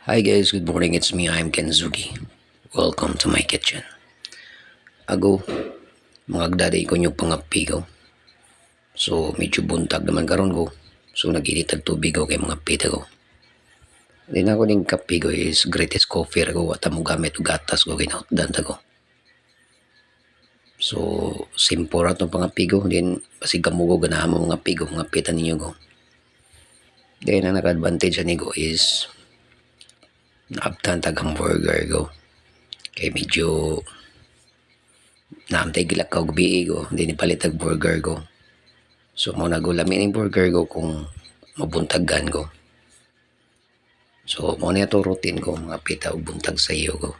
Hi guys, good morning. It's me. I'm Kenzuki. Welcome to my kitchen. Ago, mga agdaday ko nyo pangapi ko. So, medyo buntag naman karon ko. So, nag-initag tubig ko kay mga pita ko. Din ako ning kape ko is greatest coffee ko at mo gamit o gatas ko kinautdan ko. So, simple ra itong pangapi ko. Din, basig kamugo ganahan mo mga pigo, mga pita ninyo ko. Then, ang naka-advantage ni ko is naabtan tag hamburger ko. Kay medyo naamtay gilakaw gabi ko, hindi nipalit ang burger ko. So, mo nagulamin yung burger ko kung mabuntagan ko. So, mo na ito routine ko, mga pita o buntag sa iyo ko.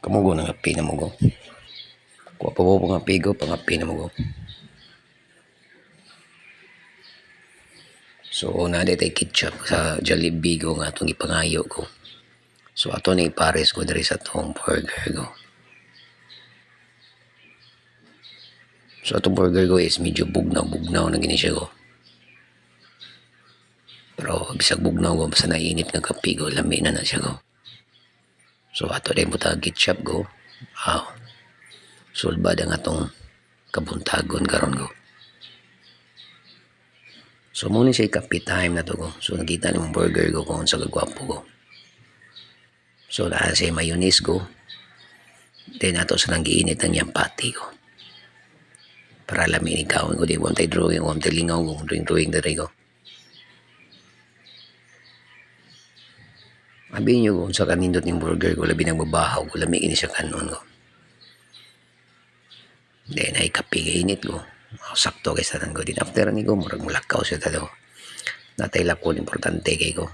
Kamugo na ngapi na mo ko. Kuha pa po pangapi ko, pangapi na mo ko. So, nada tayo ketchup sa Jollibee ko nga itong ipangayo ko. So, ato na ipares ko dari sa itong burger ko. So, itong burger ko is medyo bugnaw na ginisya ko. Pero, bisag bugnaw ko, basta nainit ng kapi ko, lami na siya ko. So, ato na yung ketchup ko. Wow. Sulbad ang atong kabuntagon karon ko. So, muna siya kapi time na to ko. So, nakita ng burger ko kung sa gagwapo ko. So, dahil siya mayonnaise ko. Then, ato sa nang giinit ng niyang pati ko. Para lamin ikaw ko. Di mo tayo drawing. Huwag tayo lingaw ko. Drawing na rin ko. Sabihin nyo kung sa kanindot ng burger ko. Labi nang babahaw ko. Lamin siya kanon ko. Then, ay kapi kainit ko. Sakto kay sanan ko. Din after ni ko. Murag mulakaw siya talo. Natay lakon. Importante kay ko.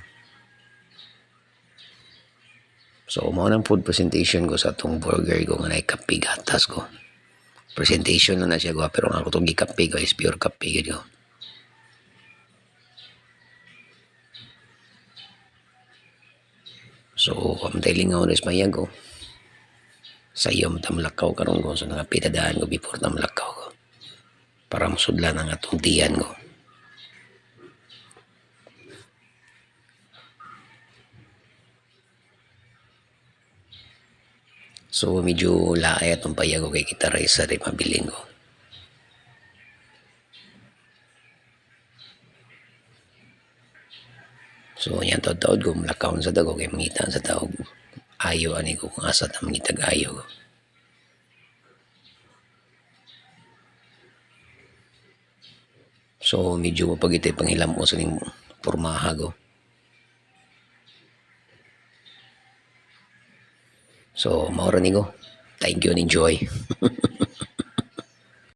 So, mao nang food presentation ko sa itong burger ko nga naikapi gatas ko. Presentation na siya ko, pero ang ako itong gikapi ko is pure kapi ko. So, kamtay lingaw na ismayag ko. Sayo mo tamlakaw karon ko. So, nangapitadaan ko before tamlakaw ko. Para masudlan ang atong tiyan ko. So, medyo laay atong payag ko kay kita rin sa rin mabiling ko. So, yan taod ko, malakaw sa dago kay mangitan sa taog. Ayo, ani ko kung asa na mangitag ayo ko. So, medyo mapagitay pangilam mo sa ning pormaha ko. So, maura ni ko. Thank you and enjoy.